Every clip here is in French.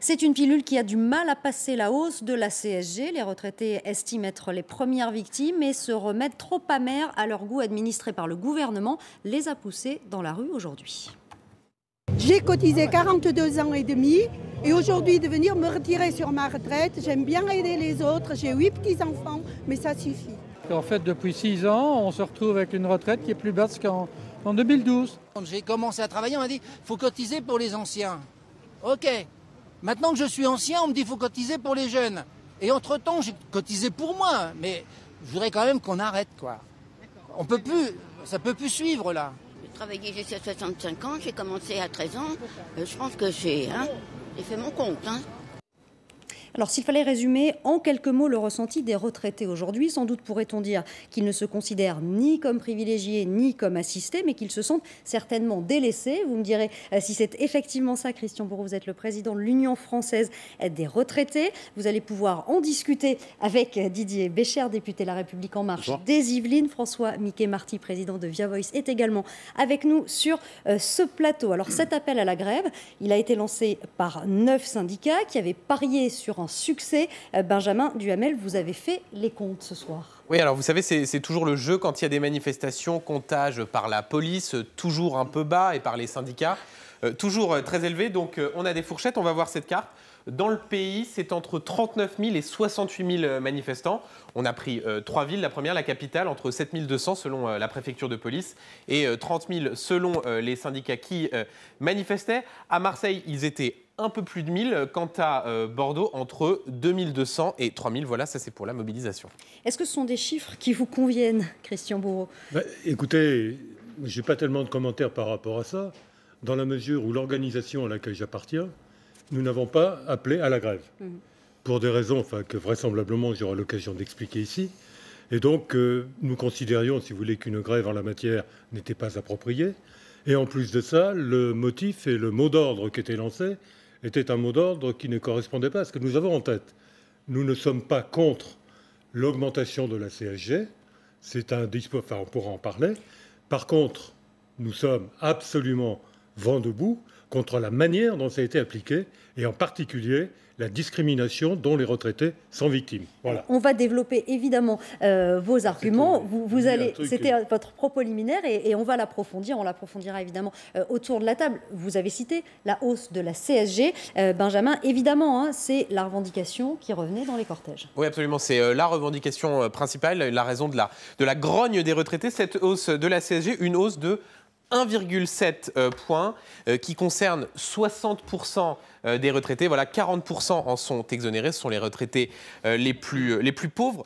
C'est une pilule qui a du mal à passer la hausse de la CSG. Les retraités estiment être les premières victimes et ce remède trop amer à leur goût administré par le gouvernement les a poussés dans la rue aujourd'hui. J'ai cotisé 42 ans et demi et aujourd'hui de venir me retirer sur ma retraite, j'aime bien aider les autres, j'ai 8 petits-enfants, mais ça suffit. En fait, depuis 6 ans, on se retrouve avec une retraite qui est plus basse qu'en 2012. Quand j'ai commencé à travailler, on m'a dit « faut cotiser pour les anciens ». Ok, maintenant que je suis ancien, on me dit « faut cotiser pour les jeunes ». Et entre-temps, j'ai cotisé pour moi, mais je voudrais quand même qu'on arrête, quoi. On peut plus, ça peut plus suivre, là. J'ai travaillé jusqu'à 65 ans, j'ai commencé à 13 ans. Je pense que j'ai fait mon compte. Alors s'il fallait résumer en quelques mots le ressenti des retraités aujourd'hui, sans doute pourrait-on dire qu'ils ne se considèrent ni comme privilégiés ni comme assistés, mais qu'ils se sentent certainement délaissés. Vous me direz si c'est effectivement ça. Christian Bourreau, vous êtes le président de l'Union française des retraités. Vous allez pouvoir en discuter avec Didier Bécher, député La République En Marche des Yvelines. François Miquet-Marty, président de Via Voice, est également avec nous sur ce plateau. Alors cet appel à la grève, il a été lancé par 9 syndicats qui avaient parié sur un succès. Benjamin Duhamel, vous avez fait les comptes ce soir. Oui, alors vous savez, c'est toujours le jeu quand il y a des manifestations, comptage par la police, toujours un peu bas, et par les syndicats, toujours très élevé. Donc on a des fourchettes, on va voir cette carte. Dans le pays, c'est entre 39 000 et 68 000 manifestants. On a pris 3 villes. La première, la capitale, entre 7 200 selon la préfecture de police et 30 000 selon les syndicats qui manifestaient. À Marseille, ils étaient un peu plus de 1000. Quant à Bordeaux, entre 2200 et 3000. Voilà, ça c'est pour la mobilisation. Est-ce que ce sont des chiffres qui vous conviennent, Christian Bourreau? Écoutez, je n'ai pas tellement de commentaires par rapport à ça, dans la mesure où l'organisation à laquelle j'appartiens, nous n'avons pas appelé à la grève. Pour des raisons que vraisemblablement j'aurai l'occasion d'expliquer ici. Et donc, nous considérions, si vous voulez, qu'une grève en la matière n'était pas appropriée. Et en plus de ça, le motif et le mot d'ordre qui était lancé était un mot d'ordre qui ne correspondait pas à ce que nous avons en tête. Nous ne sommes pas contre l'augmentation de la CSG. C'est un dispositif, on pourra en parler. Par contre, nous sommes absolument vent debout contre la manière dont ça a été appliqué, et en particulier la discrimination dont les retraités sont victimes. Voilà. On va développer évidemment vos arguments. C'était votre propos liminaire et on va l'approfondir. On l'approfondira évidemment autour de la table. Vous avez cité la hausse de la CSG. Benjamin, évidemment, c'est la revendication qui revenait dans les cortèges. Oui, absolument. C'est la revendication principale, la raison de la grogne des retraités. Cette hausse de la CSG, une hausse de 1,7 points qui concerne 60% des retraités. Voilà, 40% en sont exonérés. Ce sont les retraités les plus pauvres.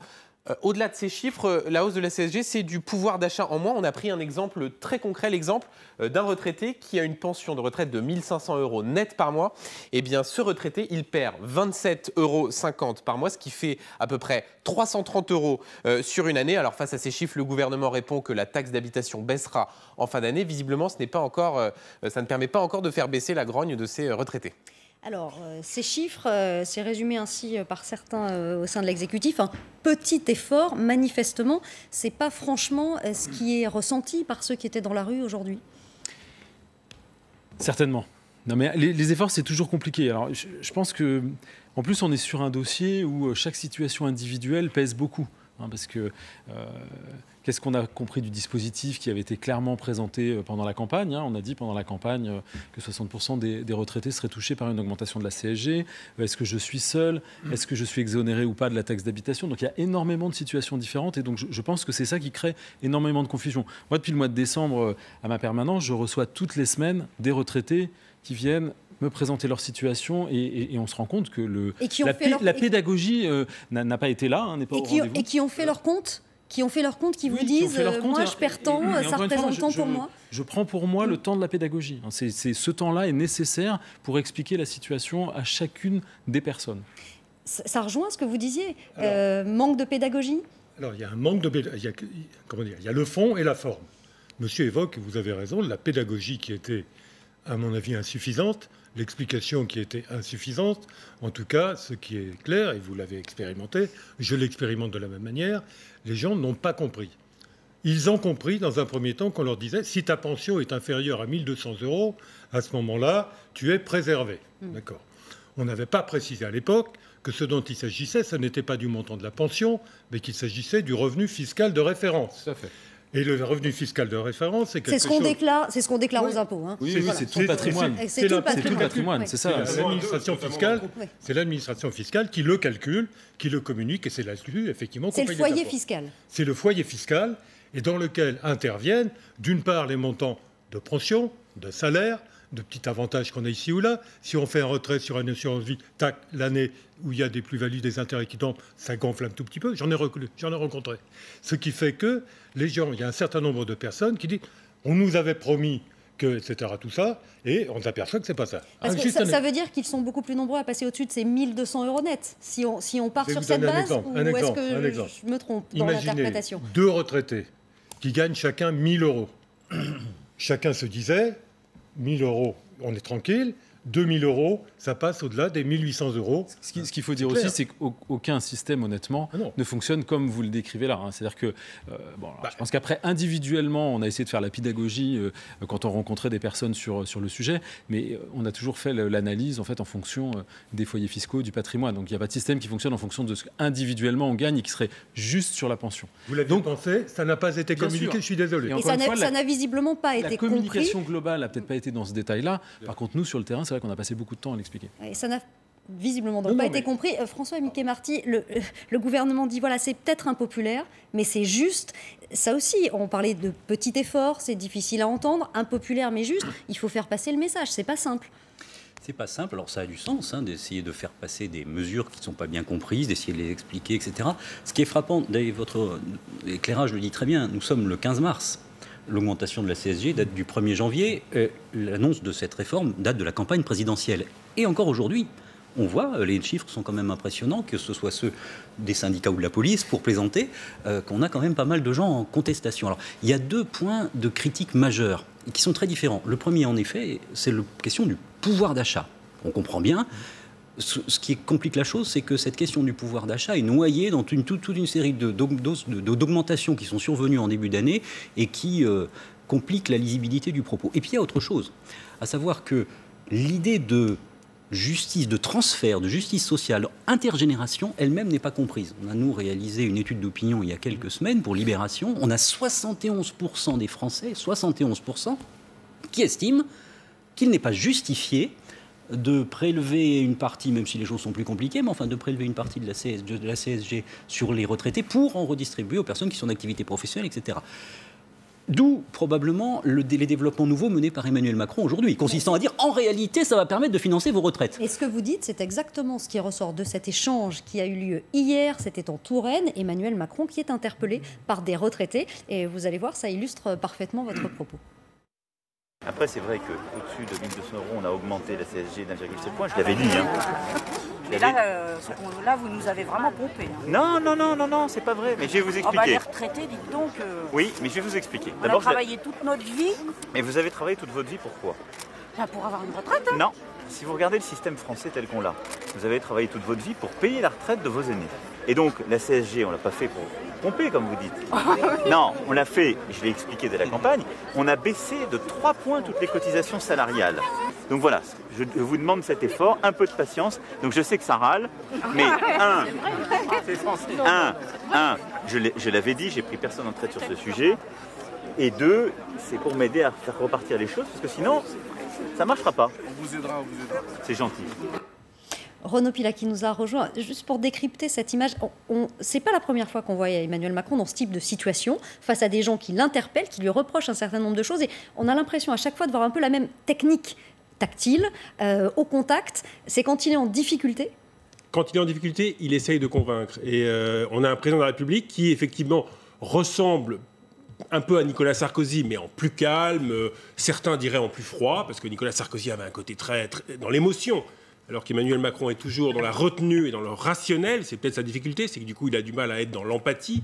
Au-delà de ces chiffres, la hausse de la CSG, c'est du pouvoir d'achat en moins. On a pris un exemple très concret, l'exemple d'un retraité qui a une pension de retraite de 1 500 € net par mois. Eh bien, ce retraité, il perd 27,50 € par mois, ce qui fait à peu près 330 € sur une année. Alors, face à ces chiffres, le gouvernement répond que la taxe d'habitation baissera en fin d'année. Visiblement, ça ne permet pas encore de faire baisser la grogne de ces retraités. Alors, ces chiffres, c'est résumé ainsi par certains au sein de l'exécutif. Un petit effort, manifestement, ce n'est pas franchement ce qui est ressenti par ceux qui étaient dans la rue aujourd'hui. Certainement. Non, mais les efforts, c'est toujours compliqué. Alors, je pense qu'en plus, on est sur un dossier où chaque situation individuelle pèse beaucoup. Parce que qu'est-ce qu'on a compris du dispositif qui avait été clairement présenté pendant la campagne? On a dit pendant la campagne que 60% des retraités seraient touchés par une augmentation de la CSG. Est-ce que je suis seul? Est-ce que je suis exonéré ou pas de la taxe d'habitation? Donc il y a énormément de situations différentes et donc je pense que c'est ça qui crée énormément de confusion. Moi, depuis le mois de décembre, à ma permanence, je reçois toutes les semaines des retraités qui viennent me présenter leur situation et on se rend compte que la pédagogie n'a pas été là, n'est pas au rendez-vous. Et qui ont fait leur compte, qui vous disent moi je perds tant, ça représente tant pour moi. Je prends pour moi le temps de la pédagogie. Ce temps-là est nécessaire pour expliquer la situation à chacune des personnes. Ça rejoint ce que vous disiez, manque de pédagogie. Alors il y a un manque de pédagogie, il y a le fond et la forme. Monsieur évoque, vous avez raison, la pédagogie qui était à mon avis insuffisante, l'explication qui était insuffisante. En tout cas, ce qui est clair, et vous l'avez expérimenté, je l'expérimente de la même manière, les gens n'ont pas compris. Ils ont compris dans un premier temps qu'on leur disait si ta pension est inférieure à 1 200 €, à ce moment-là, tu es préservé. D'accord. On n'avait pas précisé à l'époque que ce dont il s'agissait, ce n'était pas du montant de la pension, mais qu'il s'agissait du revenu fiscal de référence. Tout à fait. Et le revenu fiscal de référence, c'est quelque C'est ce qu'on chose... déclare, c'est ce qu'on déclare aux impôts. Hein. Oui, c'est tout le patrimoine. C'est tout le patrimoine, c'est ça. C'est l'administration fiscale, c'est l'administration fiscale qui le calcule, qui le communique, et c'est là-dessus, effectivement, qu'on C'est paye le foyer des impôts. fiscal. C'est le foyer fiscal, et dans lequel interviennent, d'une part, les montants de pension, de salaire, de petits avantages qu'on a ici ou là. Si on fait un retrait sur une assurance vie, tac, l'année où il y a des plus-values, des intérêts qui tombent, ça gonfle un tout petit peu. J'en ai rencontré. Ce qui fait que les gens, il y a un certain nombre de personnes qui disent on nous avait promis que, etc., tout ça, et on s'aperçoit que c'est pas ça. Parce que ça veut dire qu'ils sont beaucoup plus nombreux à passer au-dessus de ces 1 200 € nets, si on part sur cette base, ou est-ce que je me trompe dans l'interprétation? Imaginez 2 retraités qui gagnent chacun 1 000 €. Chacun se disait 1 000 €, on est tranquille. 2 000 €, ça passe au-delà des 1 800 €. Ce qu'il faut dire aussi, c'est qu'aucun système, honnêtement, ne fonctionne comme vous le décrivez là. C'est-à-dire que, je pense qu'après, individuellement, on a essayé de faire la pédagogie quand on rencontrait des personnes sur le sujet, mais on a toujours fait l'analyse en fait, en fonction des foyers fiscaux, du patrimoine. Donc il n'y a pas de système qui fonctionne en fonction de ce qu'individuellement on gagne et qui serait juste sur la pension. Vous l'avez pensé, ça n'a pas été communiqué, je suis désolé. Et ça n'a visiblement pas été compris. La communication globale n'a peut-être pas été dans ce détail-là. Par contre, nous, sur le terrain, c'est vrai qu'on a passé beaucoup de temps à l'expliquer. Et ça n'a visiblement donc pas été compris. François Mickey Marty, le gouvernement dit voilà, c'est peut-être impopulaire, mais c'est juste. Ça aussi, on parlait de petit effort, c'est difficile à entendre, impopulaire mais juste. Il faut faire passer le message, c'est pas simple. C'est pas simple, alors ça a du sens d'essayer de faire passer des mesures qui ne sont pas bien comprises, d'essayer de les expliquer, etc. Ce qui est frappant, d'ailleurs, votre éclairage le dit très bien, nous sommes le 15 mars. L'augmentation de la CSG date du 1er janvier. L'annonce de cette réforme date de la campagne présidentielle. Et encore aujourd'hui, on voit, les chiffres sont quand même impressionnants, que ce soit ceux des syndicats ou de la police, pour plaisanter, qu'on a quand même pas mal de gens en contestation. Alors, il y a 2 points de critique majeurs qui sont très différents. Le premier, en effet, c'est la question du pouvoir d'achat. On comprend bien. Ce qui complique la chose, c'est que cette question du pouvoir d'achat est noyée dans toute une série d'augmentations qui sont survenues en début d'année et qui compliquent la lisibilité du propos. Et puis il y a autre chose, à savoir que l'idée de justice, de transfert, de justice sociale intergénération, elle-même n'est pas comprise. On a, nous, réalisé une étude d'opinion il y a quelques semaines pour Libération. On a 71% des Français, 71%, qui estiment qu'il n'est pas justifié de prélever une partie, même si les choses sont plus compliquées, mais enfin de prélever une partie de la CSG sur les retraités pour en redistribuer aux personnes qui sont en activité professionnelle, etc. D'où probablement les développements nouveaux menés par Emmanuel Macron aujourd'hui, consistant à dire en réalité ça va permettre de financer vos retraites. Et ce que vous dites, c'est exactement ce qui ressort de cet échange qui a eu lieu hier, c'était en Touraine, Emmanuel Macron qui est interpellé par des retraités. Et vous allez voir, ça illustre parfaitement votre propos. Après, c'est vrai qu'au-dessus de 1 200 €, on a augmenté la CSG d'1,7 point. Je l'avais dit. Mais là, vous nous avez vraiment pompé. Non, c'est pas vrai. Mais je vais vous expliquer. Les retraités, dites donc. Oui, mais je vais vous expliquer. On a travaillé toute notre vie. Mais vous avez travaillé toute votre vie, pourquoi? Pour avoir une retraite. Non. Si vous regardez le système français tel qu'on l'a, vous avez travaillé toute votre vie pour payer la retraite de vos aînés. Et donc, la CSG, on ne l'a pas fait pour pomper, comme vous dites. Non, on l'a fait, je l'ai expliqué dès la campagne, on a baissé de 3 points toutes les cotisations salariales. Donc voilà, je vous demande cet effort, un peu de patience. Donc je sais que ça râle, mais je l'avais dit, j'ai pris personne en traite sur ce sujet. Et 2, c'est pour m'aider à faire repartir les choses, parce que sinon, ça ne marchera pas. On vous aidera. C'est gentil. Renaud Pila qui nous a rejoint, juste pour décrypter cette image, c'est pas la première fois qu'on voit Emmanuel Macron dans ce type de situation, face à des gens qui l'interpellent, qui lui reprochent un certain nombre de choses, et on a l'impression à chaque fois de voir un peu la même technique tactile, au contact, c'est quand il est en difficulté. Quand il est en difficulté, il essaye de convaincre. Et on a un président de la République qui, effectivement, ressemble un peu à Nicolas Sarkozy, mais en plus calme, certains diraient en plus froid, parce que Nicolas Sarkozy avait un côté très dans l'émotion, alors qu'Emmanuel Macron est toujours dans la retenue et dans le rationnel. C'est peut-être sa difficulté, c'est que du coup, il a du mal à être dans l'empathie.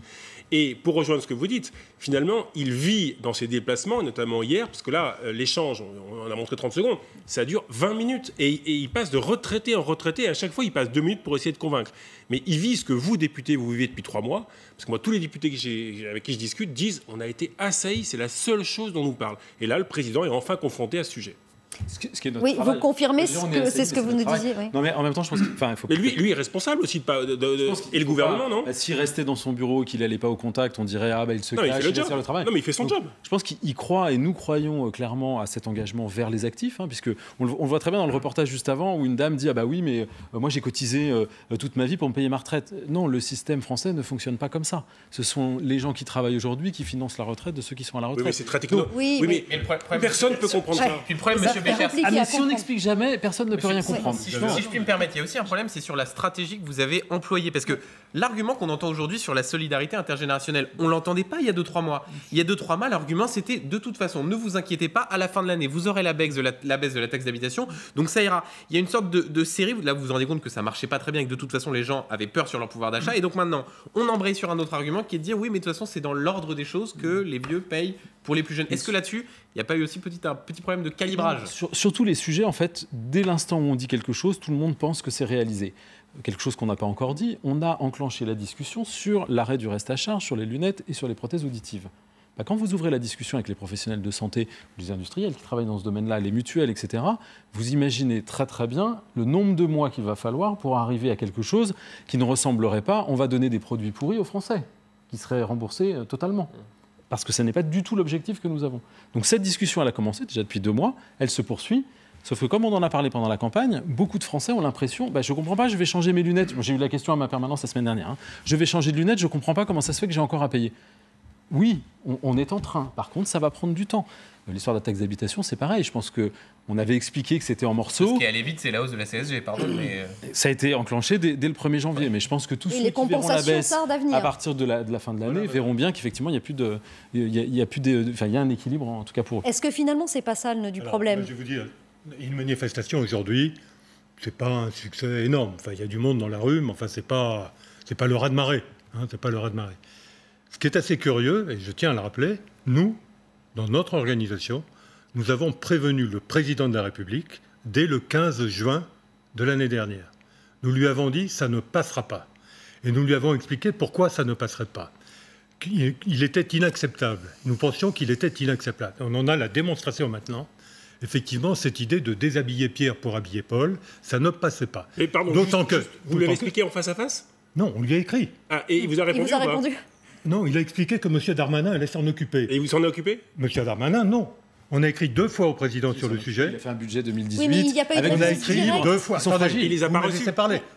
Et pour rejoindre ce que vous dites, finalement, il vit dans ses déplacements, notamment hier, parce que là, l'échange, on a montré 30 secondes, ça dure 20 minutes. Et il passe de retraité en retraité, et à chaque fois, il passe 2 minutes pour essayer de convaincre. Mais il vit ce que vous, députés, vous vivez depuis 3 mois. Parce que moi, tous les députés avec qui je discute disent on a été assaillis, c'est la seule chose dont on nous parle. Et là, le président est enfin confronté à ce sujet. Ce qui est notre Oui, travail. vous confirmez c'est ce que vous nous disiez. Oui. Non, mais en même temps, je pense qu'il faut. Mais lui est responsable aussi et le gouvernement, non? S'il restait dans son bureau, qu'il n'allait pas au contact, on dirait il se cache, il laisse faire le travail. Non, mais il fait son job. Je pense qu'il croit et nous croyons clairement à cet engagement vers les actifs, puisque on le voit très bien dans le reportage juste avant où une dame dit oui, mais moi j'ai cotisé toute ma vie pour me payer ma retraite. Non, le système français ne fonctionne pas comme ça. Ce sont les gens qui travaillent aujourd'hui qui financent la retraite de ceux qui sont à la retraite. Oui, mais c'est très technique. Oui, mais personne ne peut comprendre ça. Puis le problème, monsieur Béchers, mais si on n'explique jamais, personne ne peut rien comprendre. Si je puis me permettre, il y a aussi un problème, c'est sur la stratégie que vous avez employée. Parce que l'argument qu'on entend aujourd'hui sur la solidarité intergénérationnelle, on ne l'entendait pas il y a 2-3 mois. Il y a 2-3 mois, l'argument c'était de toute façon, ne vous inquiétez pas, à la fin de l'année, vous aurez la baisse de la taxe d'habitation, donc ça ira. Il y a une sorte de série, là vous vous rendez compte que ça marchait pas très bien et que de toute façon les gens avaient peur sur leur pouvoir d'achat. Et donc maintenant, on embraye sur un autre argument qui est de dire oui, mais de toute façon, c'est dans l'ordre des choses que les vieux payent pour les plus jeunes. Est-ce que là-dessus, il n'y a pas eu aussi un petit problème de calibrage? Sur tous les sujets, en fait, dès l'instant où on dit quelque chose, tout le monde pense que c'est réalisé. Quelque chose qu'on n'a pas encore dit, on a enclenché la discussion sur l'arrêt du reste à charge, sur les lunettes et sur les prothèses auditives. Quand vous ouvrez la discussion avec les professionnels de santé, les industriels qui travaillent dans ce domaine-là, les mutuelles, etc., vous imaginez très très bien le nombre de mois qu'il va falloir pour arriver à quelque chose qui ne ressemblerait pas, on va donner des produits pourris aux Français, qui seraient remboursés totalement. Parce que ce n'est pas du tout l'objectif que nous avons. Donc cette discussion, elle a commencé déjà depuis 2 mois, elle se poursuit. Sauf que comme on en a parlé pendant la campagne, beaucoup de Français ont l'impression je ne comprends pas, je vais changer mes lunettes. J'ai eu la question à ma permanence la semaine dernière. Je vais changer de lunettes, je ne comprends pas comment ça se fait que j'ai encore à payer. Oui, on est en train. Par contre, ça va prendre du temps. L'histoire de la taxe d'habitation, c'est pareil. Je pense qu'on avait expliqué que c'était en morceaux. Ce qui allait vite, c'est la hausse de la CSG, pardon. Mais... Ça a été enclenché dès le 1er janvier. Mais je pense que tous ceux qui verront la baisse à partir de la fin de l'année verront bien qu'effectivement, il y a un équilibre, en tout cas pour eux. Est-ce que finalement, ce n'est pas ça le nœud du problème? Je vais vous dire, une manifestation aujourd'hui, c'est pas un succès énorme. Il y a du monde dans la rue, mais c'est pas le raz-de-marée. C'est pas le raz-de-marée. Ce qui est assez curieux, et je tiens à le rappeler, nous, dans notre organisation, nous avons prévenu le président de la République dès le 15 juin de l'année dernière. Nous lui avons dit « ça ne passera pas ». Et nous lui avons expliqué pourquoi ça ne passerait pas. Il était inacceptable. Nous pensions qu'il était inacceptable. On en a la démonstration maintenant. Effectivement, cette idée de déshabiller Pierre pour habiller Paul, ça ne passait pas. Et pardon, vous lui avez expliqué en face à face? Non, on lui a écrit. Ah, et il vous a répondu? Non, il a expliqué que M. Darmanin allait s'en occuper. Et il vous s'en est occupé? M. Darmanin, non. On a écrit 2 fois au président sur le sujet. Il a fait un budget 2018. Oui, mais il n'y a pas eu de on a écrit 2 fois. Il les a pas reçus.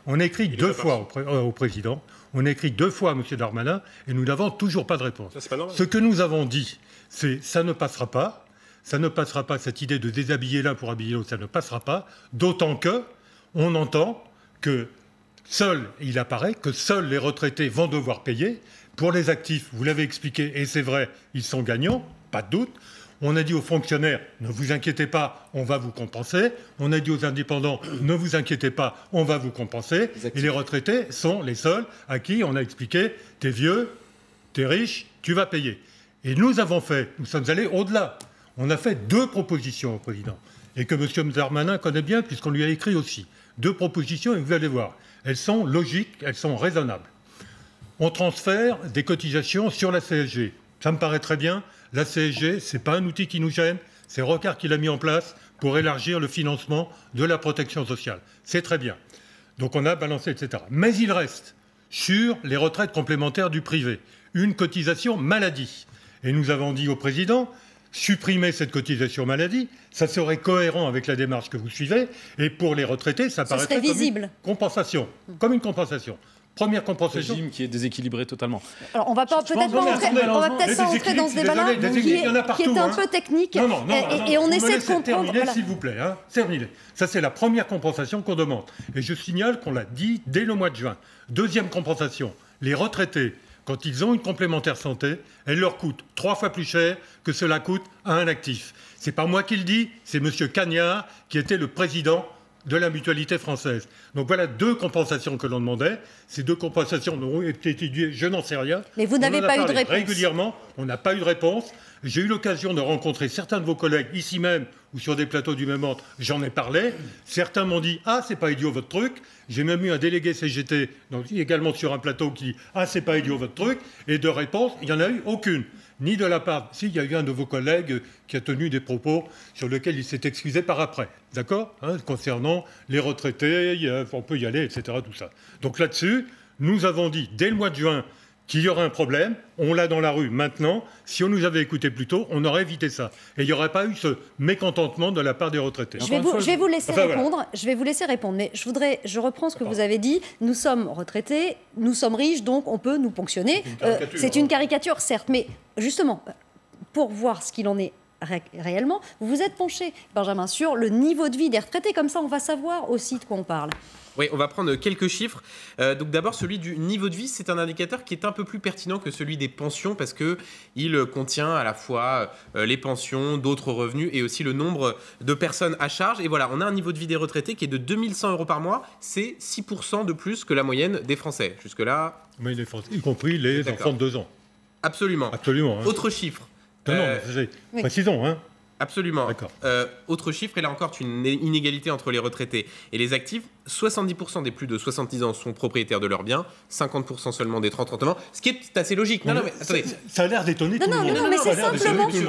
On a écrit 2 fois au président. On a écrit 2 fois à M. Darmanin et nous n'avons toujours pas de réponse. Ça, c'est pas normal. Ce que nous avons dit, c'est ça ne passera pas. Ça ne passera pas, cette idée de déshabiller l'un pour habiller l'autre, ça ne passera pas. D'autant que on entend que il apparaît que seuls les retraités vont devoir payer. Pour les actifs, vous l'avez expliqué, et c'est vrai, ils sont gagnants, pas de doute. On a dit aux fonctionnaires, ne vous inquiétez pas, on va vous compenser. On a dit aux indépendants, ne vous inquiétez pas, on va vous compenser. Et les retraités sont les seuls à qui on a expliqué, t'es vieux, t'es riche, tu vas payer. Et nous sommes allés au-delà. On a fait 2 propositions au président, et que M. Darmanin connaît bien, puisqu'on lui a écrit aussi. 2 propositions, et vous allez voir, elles sont logiques, elles sont raisonnables. On transfère des cotisations sur la CSG. Ça me paraît très bien. La CSG, ce n'est pas un outil qui nous gêne. C'est Rocard qui l'a mis en place pour élargir le financement de la protection sociale. C'est très bien. Donc on a balancé, etc. Mais il reste sur les retraites complémentaires du privé une cotisation maladie. Et nous avons dit au président, supprimer cette cotisation maladie, ça serait cohérent avec la démarche que vous suivez. Et pour les retraités, ça paraîtrait visible. Comme une compensation. Comme une compensation. Première compensation. Régime qui est déséquilibré totalement. Alors on va peut-être pas entrer dans ce débat-là, qui est un peu technique. Et on essaie de comprendre. Terminer, s'il vous plaît. Terminer. Ça, c'est la première compensation qu'on demande. Et je signale qu'on l'a dit dès le mois de juin. Deuxième compensation. Les retraités, quand ils ont une complémentaire santé, elle leur coûte 3 fois plus cher que cela coûte à un actif. C'est pas moi qui le dis, c'est M. Cagnard qui était le président de la mutualité française. Donc voilà 2 compensations que l'on demandait. Ces 2 compensations n'ont été étudiées, je n'en sais rien. Mais vous n'avez pas eu de réponse. Régulièrement, on n'a pas eu de réponse. J'ai eu l'occasion de rencontrer certains de vos collègues, ici même, ou sur des plateaux du même ordre, j'en ai parlé. Certains m'ont dit « Ah, c'est pas idiot votre truc ». J'ai même eu un délégué CGT, donc également sur un plateau, qui dit « Ah, c'est pas idiot votre truc ». Et de réponse, il n'y en a eu aucune. Ni de la part... Si, il y a eu un de vos collègues qui a tenu des propos sur lesquels il s'est excusé par après. D'accord, concernant les retraités, on peut y aller, etc. Tout ça. Donc là-dessus, nous avons dit, dès le mois de juin, qu'il y aurait un problème, on l'a dans la rue maintenant. Si on nous avait écouté plus tôt, on aurait évité ça. Et il n'y aurait pas eu ce mécontentement de la part des retraités. Je vais vous laisser répondre. Voilà. Je vais vous laisser répondre. Mais je reprends ce que vous avez dit. Nous sommes retraités, nous sommes riches, donc on peut nous ponctionner. C'est une caricature, certes. Mais justement, pour voir ce qu'il en est réellement, vous vous êtes penché, Benjamin, sur le niveau de vie des retraités. Comme ça, on va savoir aussi de quoi on parle. Oui, on va prendre quelques chiffres. Donc d'abord, celui du niveau de vie, c'est un indicateur qui est un peu plus pertinent que celui des pensions parce qu'il contient à la fois les pensions, d'autres revenus et aussi le nombre de personnes à charge. Et voilà, on a un niveau de vie des retraités qui est de 2100 € par mois. C'est 6% de plus que la moyenne des Français. Jusque-là... Oui, les Français, y compris les enfants de 2 ans. Absolument. Absolument. Hein. Autre chiffre. Oui. Précisons, hein. Absolument. Autre chiffre, et là encore, une inégalité entre les retraités et les actifs. 70% des plus de 70 ans sont propriétaires de leurs biens, 50% seulement des 30-39 ans, ce qui est assez logique. Non, mais attendez. Ça a l'air d'étonner tout le monde. Non, mais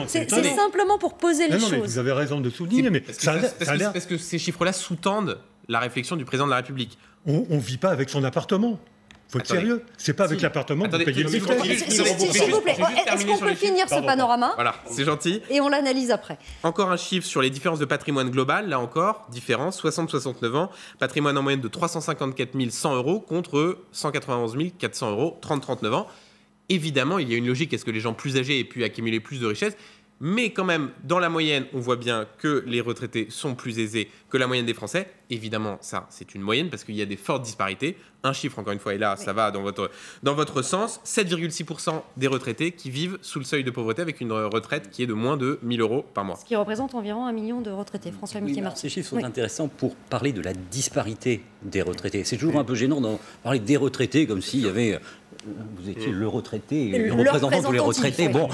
c'est simplement pour poser les choses. Mais vous avez raison de souligner, mais parce que ces chiffres-là sous-tendent la réflexion du président de la République. On ne vit pas avec son appartement. Faut être sérieux. C'est pas avec l'appartement que vous payez le billet. S'il vous plaît, est-ce qu'on peut finir ce panorama ? Voilà, c'est gentil. Et on l'analyse après. Encore un chiffre sur les différences de patrimoine global. Là encore, différence, 60-69 ans. Patrimoine en moyenne de 354 100 € contre 191 400 €, 30-39 ans. Évidemment, il y a une logique à ce que les gens plus âgés aient pu accumuler plus de richesses. Mais quand même, dans la moyenne, on voit bien que les retraités sont plus aisés que la moyenne des Français. Évidemment, ça, c'est une moyenne parce qu'il y a des fortes disparités. Un chiffre, encore une fois, et là, ça va dans votre sens. 7,6% des retraités qui vivent sous le seuil de pauvreté avec une retraite qui est de moins de 1 000 € par mois. Ce qui représente environ 1 million de retraités. François Multier-Marty. Ces chiffres sont intéressants pour parler de la disparité des retraités. C'est toujours un peu gênant d'en parler des retraités comme s'il y avait... Vous étiez le retraité, le représentant de tous les retraités. Bon.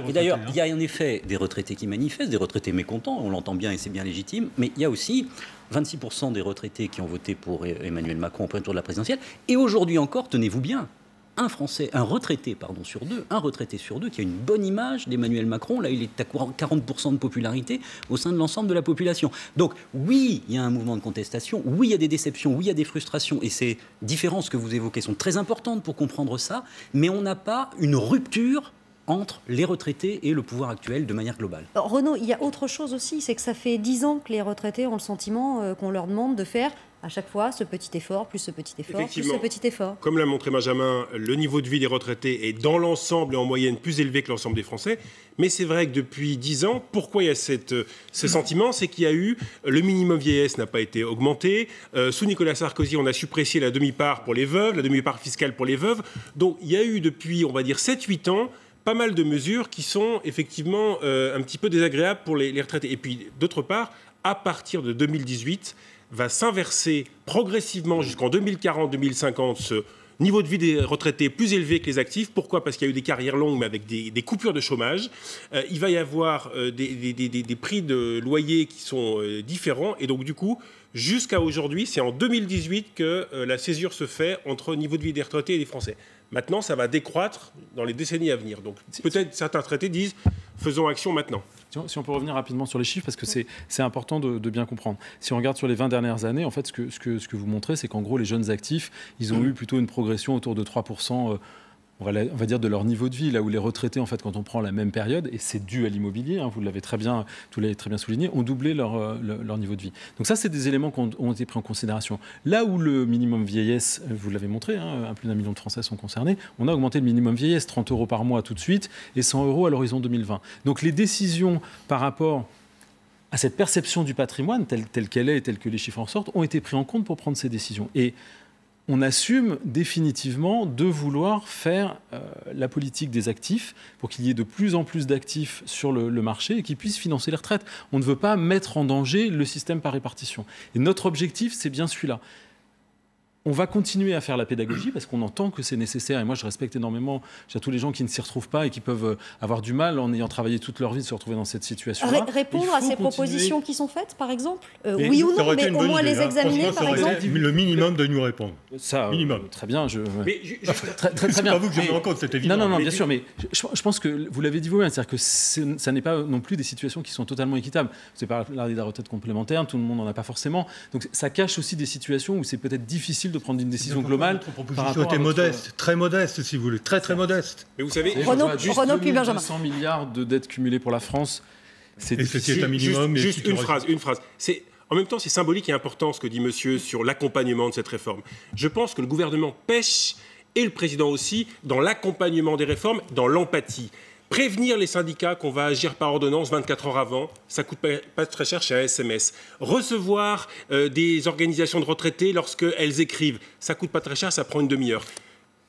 Et d'ailleurs, il y a en effet des retraités qui manifestent, des retraités mécontents, on l'entend bien et c'est bien légitime, mais il y a aussi 26% des retraités qui ont voté pour Emmanuel Macron au premier tour de la présidentielle. Et aujourd'hui encore, tenez-vous bien, un retraité sur deux qui a une bonne image d'Emmanuel Macron. Là, il est à 40% de popularité au sein de l'ensemble de la population. Donc, oui, il y a un mouvement de contestation. Oui, il y a des déceptions. Oui, il y a des frustrations. Et ces différences que vous évoquez sont très importantes pour comprendre ça. Mais on n'a pas une rupture entre les retraités et le pouvoir actuel de manière globale. Alors, Renaud, il y a autre chose aussi, c'est que ça fait 10 ans que les retraités ont le sentiment qu'on leur demande de faire à chaque fois ce petit effort, plus ce petit effort, plus ce petit effort. Comme l'a montré Benjamin, le niveau de vie des retraités est dans l'ensemble et en moyenne plus élevé que l'ensemble des Français. Mais c'est vrai que depuis 10 ans, pourquoi il y a ce sentiment ? C'est qu'il y a eu, le minimum vieillesse n'a pas été augmenté. Sous Nicolas Sarkozy, on a supprimé la demi-part pour les veuves, la demi-part fiscale pour les veuves. Donc il y a eu depuis, on va dire, 7-8 ans, pas mal de mesures qui sont effectivement un petit peu désagréables pour les retraités. Et puis, d'autre part, à partir de 2018, va s'inverser progressivement jusqu'en 2040-2050 ce niveau de vie des retraités plus élevé que les actifs. Pourquoi ? Parce qu'il y a eu des carrières longues, mais avec des coupures de chômage. Il va y avoir des prix de loyer qui sont différents. Et donc, du coup, jusqu'à aujourd'hui, c'est en 2018 que la césure se fait entre niveau de vie des retraités et des Français. Maintenant, ça va décroître dans les décennies à venir. Donc, peut-être certains traités disent « faisons action maintenant ». Si on peut revenir rapidement sur les chiffres, parce que c'est important de bien comprendre. Si on regarde sur les 20 dernières années, en fait, ce que vous montrez, c'est qu'en gros, les jeunes actifs, ils ont eu plutôt une progression autour de 3%, on va dire, de leur niveau de vie, là où les retraités, en fait, quand on prend la même période, et c'est dû à l'immobilier, hein, vous l'avez très bien souligné, ont doublé leur niveau de vie. Donc ça, c'est des éléments qui ont été pris en considération. Là où le minimum vieillesse, vous l'avez montré, hein, plus d'1 million de Français sont concernés, on a augmenté le minimum vieillesse, 30 € par mois tout de suite, et 100 € à l'horizon 2020. Donc les décisions par rapport à cette perception du patrimoine, telle qu'elle est, telle que les chiffres en sortent, ont été pris en compte pour prendre ces décisions. Et on assume définitivement de vouloir faire la politique des actifs pour qu'il y ait de plus en plus d'actifs sur le marché et qui puissent financer les retraites. On ne veut pas mettre en danger le système par répartition. Et notre objectif, c'est bien celui-là. On va continuer à faire la pédagogie parce qu'on entend que c'est nécessaire. Et moi, je respecte énormément tous les gens qui ne s'y retrouvent pas et qui peuvent avoir du mal, en ayant travaillé toute leur vie, de se retrouver dans cette situation-là. Répondre à ces propositions qui sont faites, par exemple, oui ou non, mais au moins les examiner, par exemple. Le minimum de nous répondre. Ça, minimum. Très bien. Très bien. C'est pas vous que je me rends compte, c'est évident. Non, bien sûr, mais je pense que vous l'avez dit vous-même, c'est-à-dire que ça n'est pas non plus des situations qui sont totalement équitables. Vous avez parlé de la retraite complémentaire, tout le monde n'en a pas forcément. Donc ça cache aussi des situations où c'est peut-être difficile de prendre une décision globale. Votre proposition était modeste, très modeste, si vous voulez, très modeste. Mais vous savez, Renaud puis Benjamin. 100 milliards de dettes cumulées pour la France. C'est un minimum. Juste une phrase. En même temps, c'est symbolique et important ce que dit monsieur sur l'accompagnement de cette réforme. Je pense que le gouvernement pêche, et le président aussi, dans l'accompagnement des réformes, dans l'empathie. Prévenir les syndicats qu'on va agir par ordonnance 24 heures avant, ça ne coûte pas très cher chez un SMS. Recevoir des organisations de retraités lorsqu'elles écrivent, ça ne coûte pas très cher, ça prend une demi-heure.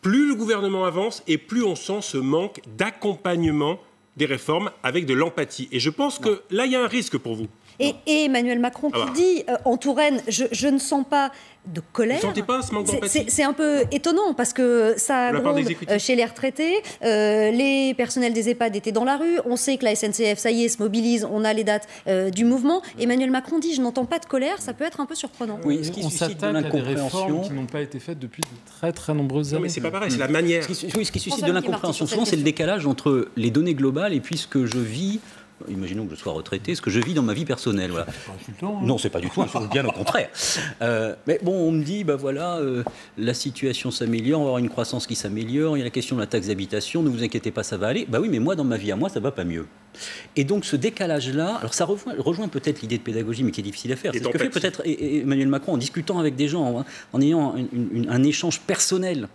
Plus le gouvernement avance et plus on sent ce manque d'accompagnement des réformes avec de l'empathie. Et je pense que là, il y a un risque pour vous. Et Emmanuel Macron qui dit en Touraine, je ne sens pas de colère. Vous ne sentez pas ce manque d'empathie ? C'est un peu étonnant parce que ça gronde chez les retraités. Les personnels des EHPAD étaient dans la rue. On sait que la SNCF, ça y est, se mobilise. On a les dates du mouvement. Emmanuel Macron dit, je n'entends pas de colère. Ça peut être un peu surprenant. Oui, on s'attaque à des réformes qui n'ont pas été faites depuis de très nombreuses années. Non, mais c'est pas pareil, c'est la manière. Ce qui suscite de l'incompréhension, souvent, c'est le décalage entre les données globales et puis ce que je vis. Imaginons que je sois retraité, ce que je vis dans ma vie personnelle. Voilà. C'est pas insultant, hein. Non, c'est pas du tout insultant, bien au contraire. Mais bon, on me dit, la situation s'améliore, on va avoir une croissance qui s'améliore, il y a la question de la taxe d'habitation, ne vous inquiétez pas, ça va aller. Oui, mais moi, dans ma vie à moi, ça va pas mieux. Et donc, ce décalage-là, alors ça rejoint peut-être l'idée de pédagogie, mais qui est difficile à faire. C'est ce que fait peut-être Emmanuel Macron en discutant avec des gens, en ayant un échange personnel.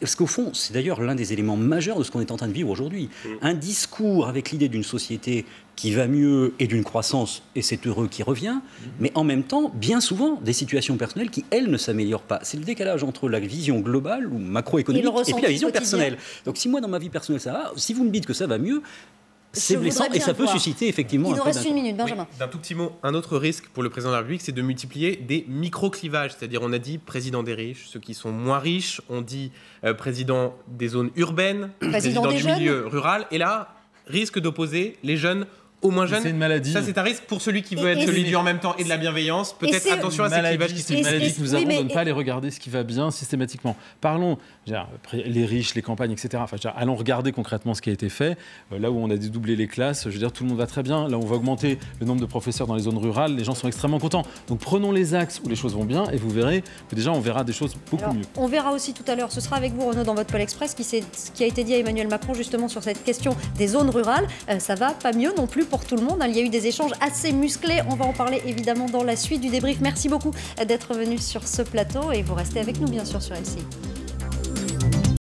Parce qu'au fond, c'est d'ailleurs l'un des éléments majeurs de ce qu'on est en train de vivre aujourd'hui. Un discours avec l'idée d'une société qui va mieux et d'une croissance, et c'est heureux, qui revient, mais en même temps, bien souvent, des situations personnelles qui, elles, ne s'améliorent pas. C'est le décalage entre la vision globale ou macroéconomique et puis la vision personnelle. Donc si moi, dans ma vie personnelle, ça va, si vous me dites que ça va mieux, c'est blessant et ça peut susciter effectivement... Il nous reste une minute, Benjamin. Oui, d'un tout petit mot, un autre risque pour le président de la République, c'est de multiplier des micro-clivages. C'est-à-dire, on a dit président des riches, ceux qui sont moins riches, on dit président des zones urbaines, président du milieu rural. Et là, risque d'opposer les jeunes aux moins jeunes. C'est une maladie. Ça, c'est un risque pour celui qui veut être celui du en même temps et de la bienveillance. Peut-être attention à ces clivages qui C'est une maladie que nous avons de ne pas aller regarder ce qui va bien systématiquement. Parlons, les riches, les campagnes, etc. Allons regarder concrètement ce qui a été fait. Là où on a dédoublé les classes, tout le monde va très bien. Là où on va augmenter le nombre de professeurs dans les zones rurales, les gens sont extrêmement contents. Donc prenons les axes où les choses vont bien et vous verrez que déjà on verra des choses beaucoup mieux. On verra aussi tout à l'heure, ce sera avec vous Renaud dans votre Pôle Express, ce qui a été dit à Emmanuel Macron justement sur cette question des zones rurales. Ça va pas mieux non plus pour tout le monde. Il y a eu des échanges assez musclés. On va en parler évidemment dans la suite du débrief. Merci beaucoup d'être venu sur ce plateau et vous restez avec nous bien sûr sur LCI.